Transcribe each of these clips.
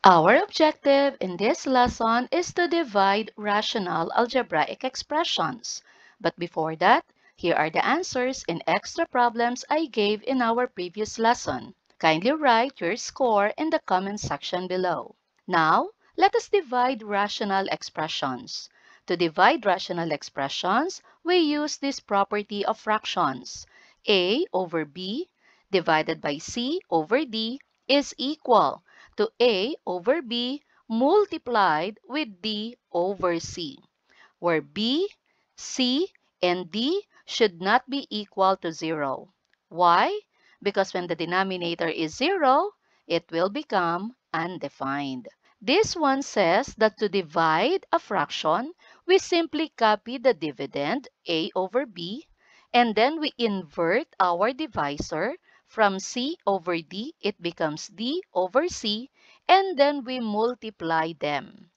Our objective in this lesson is to divide rational algebraic expressions. But before that, here are the answers in extra problems I gave in our previous lesson. Kindly write your score in the comment section below. Now, let us divide rational expressions. To divide rational expressions, we use this property of fractions. A over B divided by C over D is equal to A over B multiplied with D over C, where B, C, and D should not be equal to 0. Why? Because when the denominator is 0, it will become undefined. This one says that to divide a fraction, we simply copy the dividend A over B, and then we invert our divisor. From C over D, it becomes D over C, and then we multiply them.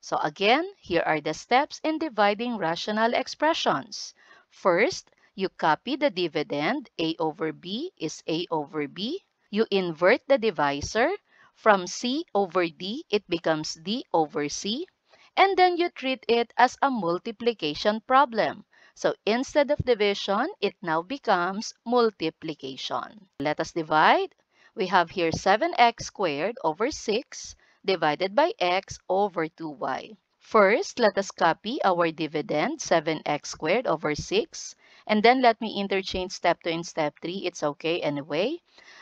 So again, here are the steps in dividing rational expressions. First, you copy the dividend. A over B is A over B. You invert the divisor. From C over D, it becomes D over C. And then you treat it as a multiplication problem. So instead of division, it now becomes multiplication. Let us divide. We have here 7x squared over 6 divided by x over 2y. First, let us copy our dividend, 7x squared over 6. And then let me interchange step 2 and step 3. It's okay anyway.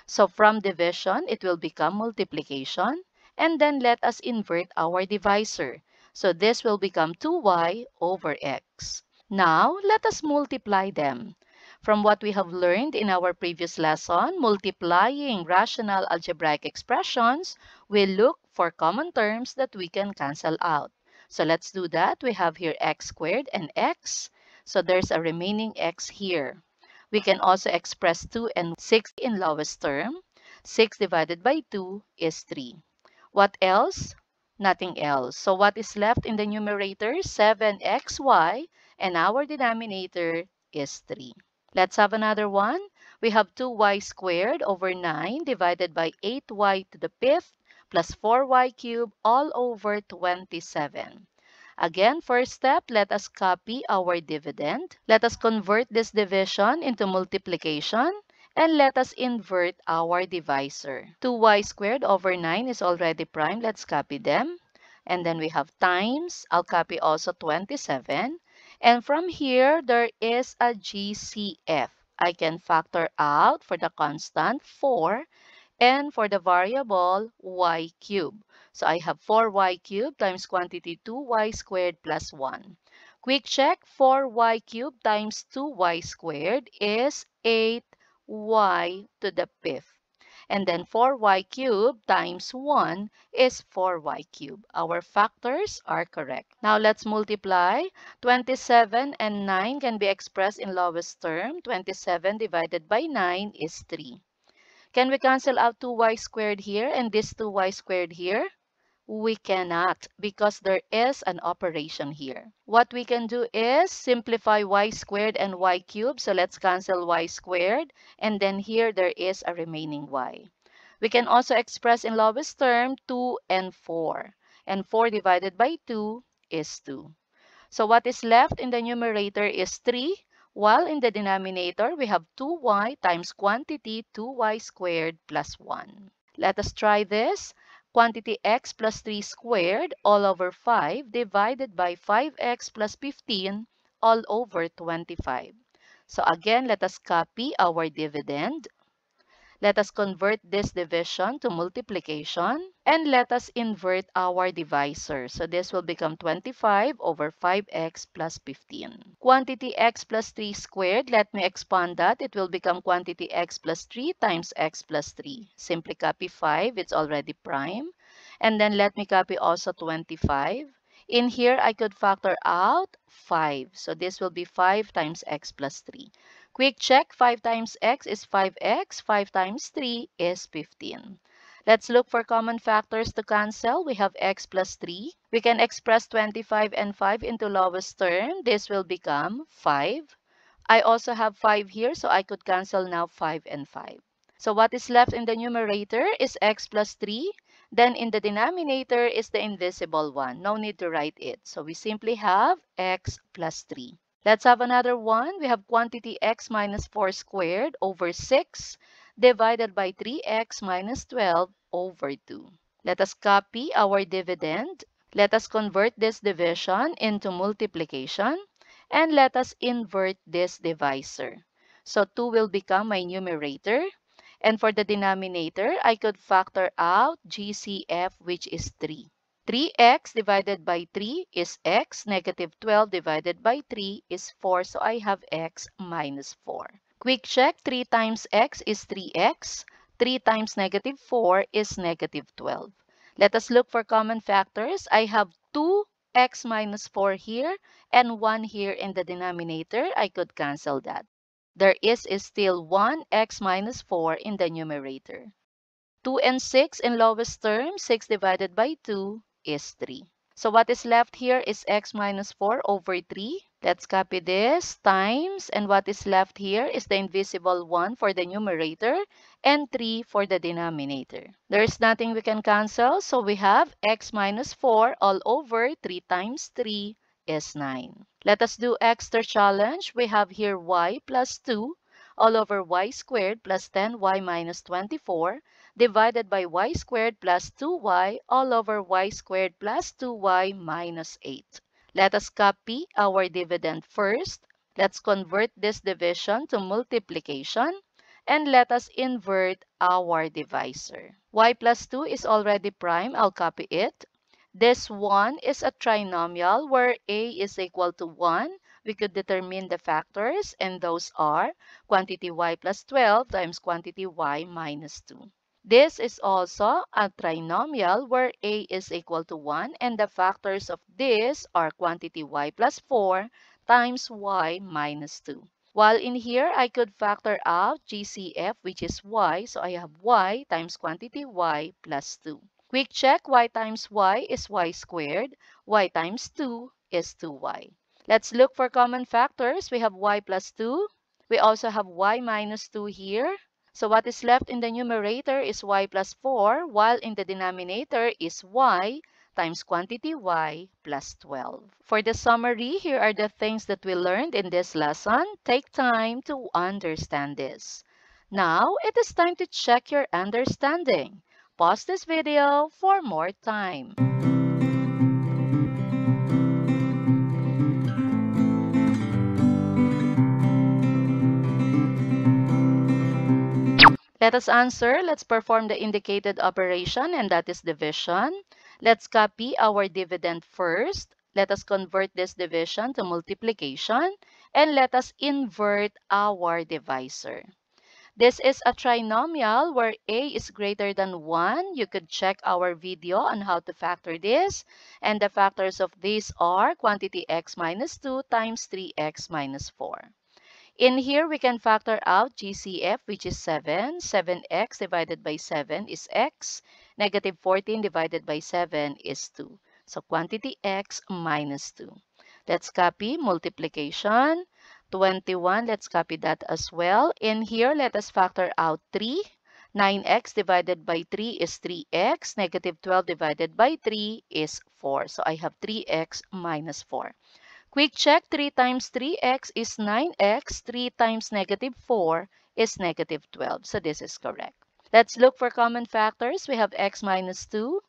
So from division, it will become multiplication. And then let us invert our divisor. So this will become 2y over x. Now, let us multiply them. From what we have learned in our previous lesson, multiplying rational algebraic expressions, we look for common terms that we can cancel out. So let's do that. We have here x squared and x. So there's a remaining x here. We can also express 2 and 6 in lowest term. 6 divided by 2 is 3. What else? Nothing else. So what is left in the numerator? 7xy, and our denominator is 3. Let's have another one. We have 2y squared over 9 divided by 8y to the 5th plus 4y cubed all over 27. Again, first step, let us copy our dividend. Let us convert this division into multiplication. And let us invert our divisor. 2y squared over 9 is already prime. Let's copy them. And then we have times. I'll copy also 27. And from here, there is a GCF. I can factor out for the constant 4 and for the variable y cubed. So I have 4y cubed times quantity 2y squared plus 1. Quick check, 4y cubed times 2y squared is 8y to the 5th. And then 4y cubed times 1 is 4y cubed. Our factors are correct. Now let's multiply. 27 and 9 can be expressed in lowest term. 27 divided by 9 is 3. Can we cancel out 2y squared here and this 2y squared here? We cannot because there is an operation here. What we can do is simplify y squared and y cubed. So let's cancel y squared. And then here there is a remaining y. We can also express in lowest term 2 and 4. And 4 divided by 2 is 2. So what is left in the numerator is 3. While in the denominator, we have 2y times quantity 2y squared plus 1. Let us try this. Quantity x plus 3 squared all over 5 divided by 5x plus 15 all over 25. So again, let us copy our dividend. Let us convert this division to multiplication. And let us invert our divisor. So this will become 25 over 5x plus 15. Quantity x plus 3 squared, let me expand that. It will become quantity x plus 3 times x plus 3. Simply copy 5. It's already prime. And then let me copy also 25. In here, I could factor out 5. So this will be 5 times x plus 3. Quick check, 5 times x is 5x. 5 times 3 is 15. Let's look for common factors to cancel. We have x plus 3. We can express 25 and 5 into lowest term. This will become 5. I also have 5 here, so I could cancel now 5 and 5. So what is left in the numerator is x plus 3. Then in the denominator is the invisible one. No need to write it. So we simply have x plus 3. Let's have another one. We have quantity x minus 4 squared over 6 divided by 3x minus 12 over 2. Let us copy our dividend. Let us convert this division into multiplication. And let us invert this divisor. So 2 will become my numerator. And for the denominator, I could factor out GCF, which is 3. 3x divided by 3 is x. Negative 12 divided by 3 is 4. So I have x minus 4. Quick check. 3 times x is 3x. 3 times negative 4 is negative 12. Let us look for common factors. I have 2x minus 4 here and 1 here in the denominator. I could cancel that. There is still 1x minus 4 in the numerator. 2 and 6 in lowest term, 6 divided by 2 is 3. So what is left here is x minus 4 over 3. Let's copy this, times, and what is left here is the invisible 1 for the numerator and 3 for the denominator. There is nothing we can cancel, so we have x minus 4 all over 3 times 3 is 9. Let us do extra challenge. We have here y plus 2 all over y squared plus 10y minus 24 divided by y squared plus 2y all over y squared plus 2y minus 8. Let us copy our dividend first. Let's convert this division to multiplication. And let us invert our divisor. Y plus 2 is already prime. I'll copy it. This 1 is a trinomial where a is equal to 1. We could determine the factors, and those are quantity y plus 12 times quantity y minus 2. This is also a trinomial where a is equal to 1, and the factors of this are quantity y plus 4 times y minus 2. While in here, I could factor out GCF, which is y, so I have y times quantity y plus 2. Quick check, y times y is y squared, y times 2 is 2y. Let's look for common factors. We have y plus 2. We also have y minus 2 here. So what is left in the numerator is y plus 4, while in the denominator is y times quantity y plus 12. For the summary, here are the things that we learned in this lesson. Take time to understand this. Now, it is time to check your understanding. Pause this video for more time. Let us answer. Let's perform the indicated operation, and that is division. Let's copy our dividend first. Let us convert this division to multiplication, and let us invert our divisor. This is a trinomial where a is greater than 1. You could check our video on how to factor this. And the factors of this are quantity x minus 2 times 3x minus 4. In here, we can factor out GCF, which is 7. 7x divided by 7 is x. Negative 14 divided by 7 is 2. So quantity x minus 2. Let's copy multiplication. 21, let's copy that as well. In here, let us factor out 3. 9x divided by 3 is 3x. Negative 12 divided by 3 is 4. So I have 3x minus 4. Quick check, 3 times 3x is 9x. 3 times negative 4 is negative 12. So this is correct. Let's look for common factors. We have x minus 2.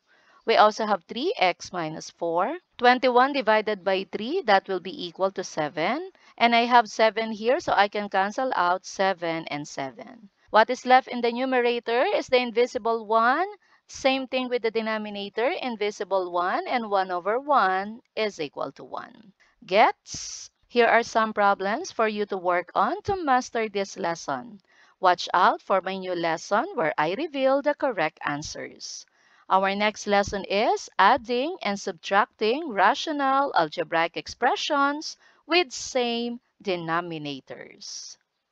We also have 3x minus 4. 21 divided by 3, that will be equal to 7. And I have 7 here, so I can cancel out 7 and 7. What is left in the numerator is the invisible 1. Same thing with the denominator, invisible 1, and 1 over 1 is equal to 1. Gets? Here are some problems for you to work on to master this lesson. Watch out for my new lesson where I reveal the correct answers. Our next lesson is adding and subtracting rational algebraic expressions with same denominators.